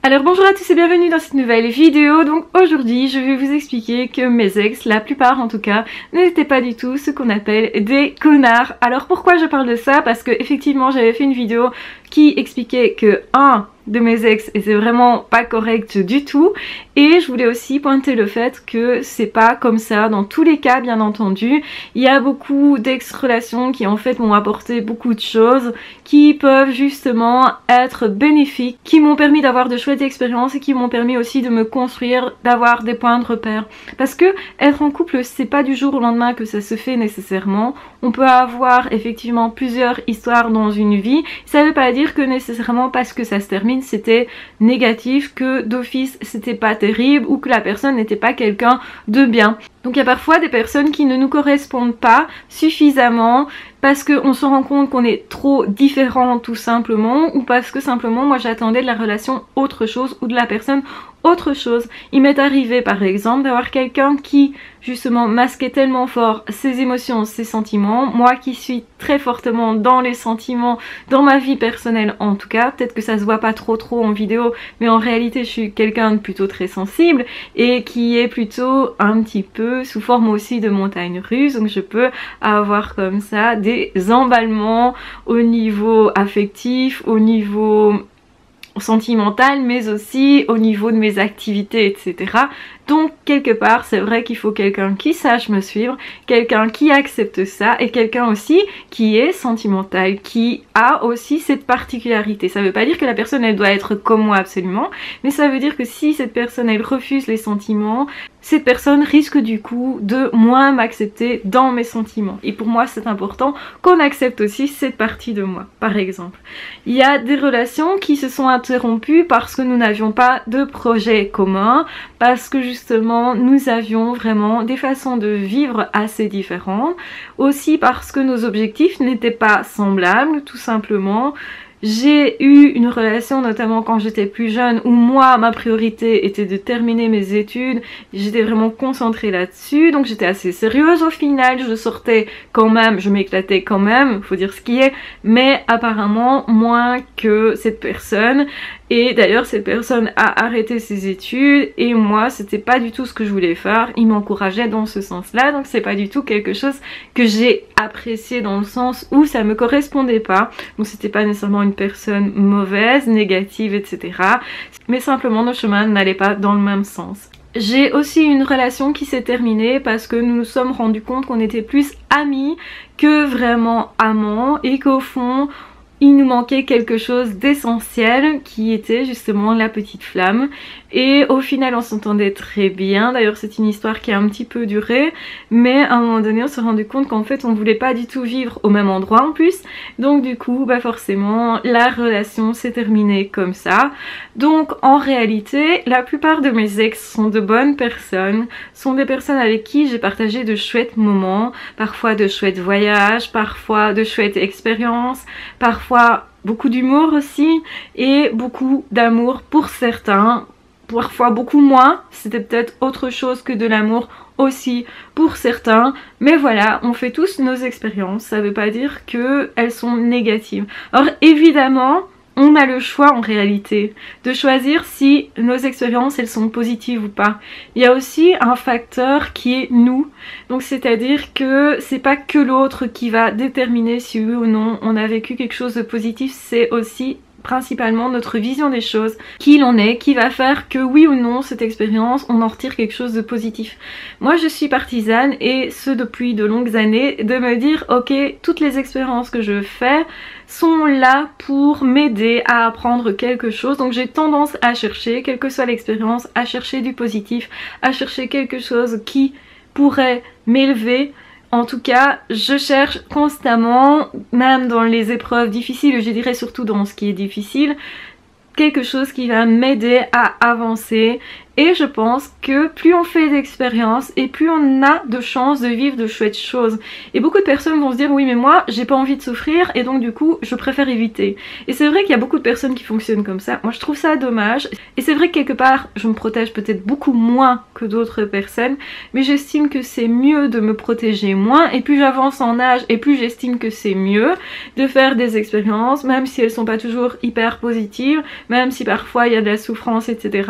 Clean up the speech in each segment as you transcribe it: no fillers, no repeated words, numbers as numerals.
Alors bonjour à tous et bienvenue dans cette nouvelle vidéo. Donc aujourd'hui je vais vous expliquer que mes ex, la plupart en tout cas, n'étaient pas du tout ce qu'on appelle des connards. Alors pourquoi je parle de ça? Parce que effectivement j'avais fait une vidéo qui expliquait que un de mes ex était vraiment pas correct du tout, et je voulais aussi pointer le fait que c'est pas comme ça dans tous les cas, bien entendu. Il y a beaucoup d'ex-relations qui en fait m'ont apporté beaucoup de choses qui peuvent justement être bénéfiques, qui m'ont permis d'avoir de chouettes expériences et qui m'ont permis aussi de me construire, d'avoir des points de repère. Parce que être en couple, c'est pas du jour au lendemain que ça se fait nécessairement. On peut avoir effectivement plusieurs histoires dans une vie. Ça veut pas dire que nécessairement parce que ça se termine c'était négatif, que d'office c'était pas terrible ou que la personne n'était pas quelqu'un de bien. Donc il y a parfois des personnes qui ne nous correspondent pas suffisamment parce qu'on se rend compte qu'on est trop différents tout simplement, ou parce que simplement moi j'attendais de la relation autre chose ou de la personne autre chose. Il m'est arrivé par exemple d'avoir quelqu'un qui justement masquait tellement fort ses émotions, ses sentiments, moi qui suis très fortement dans les sentiments, dans ma vie personnelle en tout cas, peut-être que ça se voit pas trop en vidéo, mais en réalité je suis quelqu'un de plutôt très sensible et qui est plutôt un petit peu sous forme aussi de montagne russe, donc je peux avoir comme ça des emballements au niveau affectif, au niveau sentimental, mais aussi au niveau de mes activités, etc. Donc quelque part c'est vrai qu'il faut quelqu'un qui sache me suivre, quelqu'un qui accepte ça et quelqu'un aussi qui est sentimental, qui a aussi cette particularité. Ça veut pas dire que la personne elle doit être comme moi absolument, mais ça veut dire que si cette personne elle refuse les sentiments, cette personne risque du coup de moins m'accepter dans mes sentiments. Et pour moi c'est important qu'on accepte aussi cette partie de moi. Par exemple, il y a des relations qui se sont interrompues parce que nous n'avions pas de projet commun, parce que justement nous avions vraiment des façons de vivre assez différentes, aussi parce que nos objectifs n'étaient pas semblables tout simplement. J'ai eu une relation notamment quand j'étais plus jeune où moi ma priorité était de terminer mes études, j'étais vraiment concentrée là-dessus, donc j'étais assez sérieuse au final, je sortais quand même, je m'éclatais quand même, faut dire ce qui est, mais apparemment moins que cette personne. Et d'ailleurs cette personne a arrêté ses études et moi c'était pas du tout ce que je voulais faire, il m'encourageait dans ce sens là, donc c'est pas du tout quelque chose que j'ai apprécié dans le sens où ça me correspondait pas. Donc c'était pas nécessairement une personne mauvaise, négative, etc. mais simplement nos chemins n'allaient pas dans le même sens. J'ai aussi une relation qui s'est terminée parce que nous nous sommes rendus compte qu'on était plus amis que vraiment amants et qu'au fond il nous manquait quelque chose d'essentiel qui était justement la petite flamme, et au final on s'entendait très bien. D'ailleurs c'est une histoire qui a un petit peu duré, mais à un moment donné on s'est rendu compte qu'en fait on voulait pas du tout vivre au même endroit en plus, donc du coup bah forcément la relation s'est terminée comme ça. Donc en réalité la plupart de mes ex sont de bonnes personnes, sont des personnes avec qui j'ai partagé de chouettes moments, parfois de chouettes voyages, parfois de chouettes expériences, parfois beaucoup d'humour aussi et beaucoup d'amour pour certains, parfois beaucoup moins, c'était peut-être autre chose que de l'amour aussi pour certains, mais voilà, on fait tous nos expériences, ça veut pas dire qu'elles sont négatives. Alors évidemment on a le choix en réalité de choisir si nos expériences elles sont positives ou pas. Il y a aussi un facteur qui est nous, donc c'est à dire que c'est pas que l'autre qui va déterminer si oui ou non on a vécu quelque chose de positif, c'est aussi principalement notre vision des choses, qui l'on est, qui va faire que oui ou non cette expérience on en retire quelque chose de positif. Moi je suis partisane, et ce depuis de longues années, de me dire ok, toutes les expériences que je fais sont là pour m'aider à apprendre quelque chose, donc j'ai tendance à chercher, quelle que soit l'expérience, à chercher du positif, à chercher quelque chose qui pourrait m'élever. En tout cas, je cherche constamment, même dans les épreuves difficiles, je dirais surtout dans ce qui est difficile, quelque chose qui va m'aider à avancer Et je pense que plus on fait d'expériences et plus on a de chances de vivre de chouettes choses. Et beaucoup de personnes vont se dire oui mais moi j'ai pas envie de souffrir et donc du coup je préfère éviter. Et c'est vrai qu'il y a beaucoup de personnes qui fonctionnent comme ça. Moi je trouve ça dommage. Et c'est vrai que quelque part je me protège peut-être beaucoup moins que d'autres personnes. Mais j'estime que c'est mieux de me protéger moins. Et plus j'avance en âge et plus j'estime que c'est mieux de faire des expériences. Même si elles sont pas toujours hyper positives. Même si parfois il y a de la souffrance etc.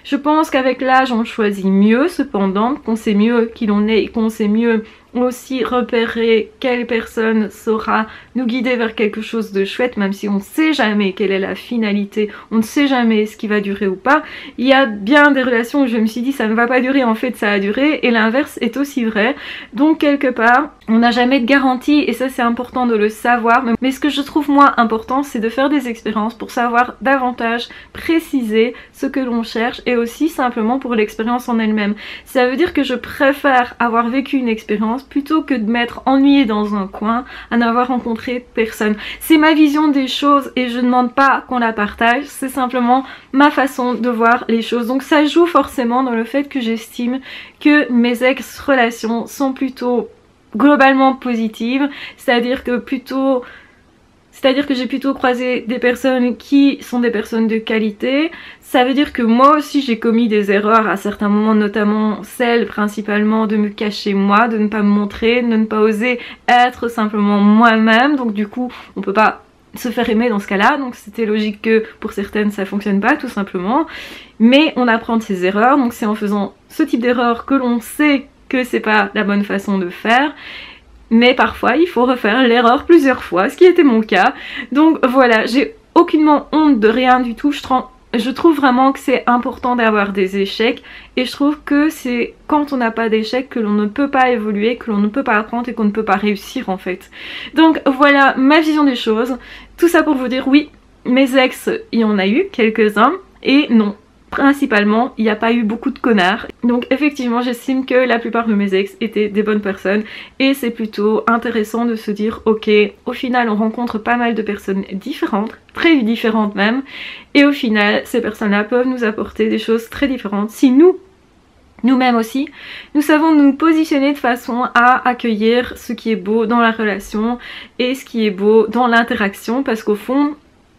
Je pense qu'avec l'âge on choisit mieux cependant, qu'on sait mieux qui l'on est et qu'on sait mieux aussi repérer quelle personne saura nous guider vers quelque chose de chouette, même si on ne sait jamais quelle est la finalité, on ne sait jamais ce qui va durer ou pas. Il y a bien des relations où je me suis dit ça ne va pas durer, en fait ça a duré, et l'inverse est aussi vrai. Donc quelque part on n'a jamais de garantie et ça c'est important de le savoir, mais ce que je trouve moins important c'est de faire des expériences pour savoir davantage préciser ce que l'on cherche et aussi simplement pour l'expérience en elle-même. Ça veut dire que je préfère avoir vécu une expérience plutôt que de m'être ennuyée dans un coin à n'avoir rencontré personne. C'est ma vision des choses et je ne demande pas qu'on la partage, c'est simplement ma façon de voir les choses. Donc ça joue forcément dans le fait que j'estime que mes ex-relations sont plutôt globalement positives, c'est-à-dire que j'ai plutôt croisé des personnes qui sont des personnes de qualité. Ça veut dire que moi aussi j'ai commis des erreurs à certains moments, notamment celle principalement de me cacher moi, de ne pas me montrer, de ne pas oser être simplement moi-même. Donc du coup on peut pas se faire aimer dans ce cas-là, donc c'était logique que pour certaines ça fonctionne pas tout simplement. Mais on apprend de ses erreurs, donc c'est en faisant ce type d'erreur que l'on sait que c'est pas la bonne façon de faire. Mais parfois il faut refaire l'erreur plusieurs fois, ce qui était mon cas. Donc voilà, j'ai aucunement honte de rien du tout. Je trouve vraiment que c'est important d'avoir des échecs et je trouve que c'est quand on n'a pas d'échecs que l'on ne peut pas évoluer, que l'on ne peut pas apprendre et qu'on ne peut pas réussir en fait. Donc voilà ma vision des choses. Tout ça pour vous dire oui, mes ex, il y en a eu quelques-uns et non. Principalement, il n'y a pas eu beaucoup de connards. Donc effectivement, j'estime que la plupart de mes ex étaient des bonnes personnes. Et c'est plutôt intéressant de se dire, ok, au final on rencontre pas mal de personnes différentes, très différentes même. Et au final, ces personnes-là peuvent nous apporter des choses très différentes. Si nous-mêmes aussi, nous savons nous positionner de façon à accueillir ce qui est beau dans la relation et ce qui est beau dans l'interaction. Parce qu'au fond,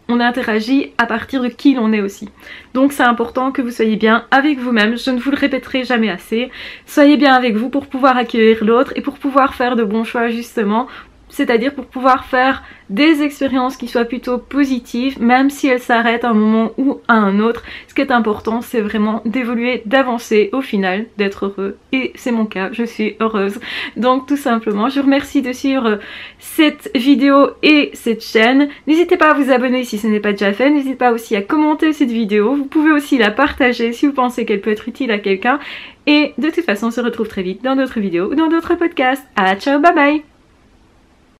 on interagit à partir de qui l'on est aussi. Donc c'est important que vous soyez bien avec vous-même, je ne vous le répéterai jamais assez. Soyez bien avec vous pour pouvoir accueillir l'autre et pour pouvoir faire de bons choix justement. C'est-à-dire pour pouvoir faire des expériences qui soient plutôt positives, même si elles s'arrêtent à un moment ou à un autre. Ce qui est important, c'est vraiment d'évoluer, d'avancer au final, d'être heureux. Et c'est mon cas, je suis heureuse. Donc tout simplement, je vous remercie de suivre cette vidéo et cette chaîne. N'hésitez pas à vous abonner si ce n'est pas déjà fait. N'hésitez pas aussi à commenter cette vidéo. Vous pouvez aussi la partager si vous pensez qu'elle peut être utile à quelqu'un. Et de toute façon, on se retrouve très vite dans d'autres vidéos ou dans d'autres podcasts. Ah, ciao, bye bye!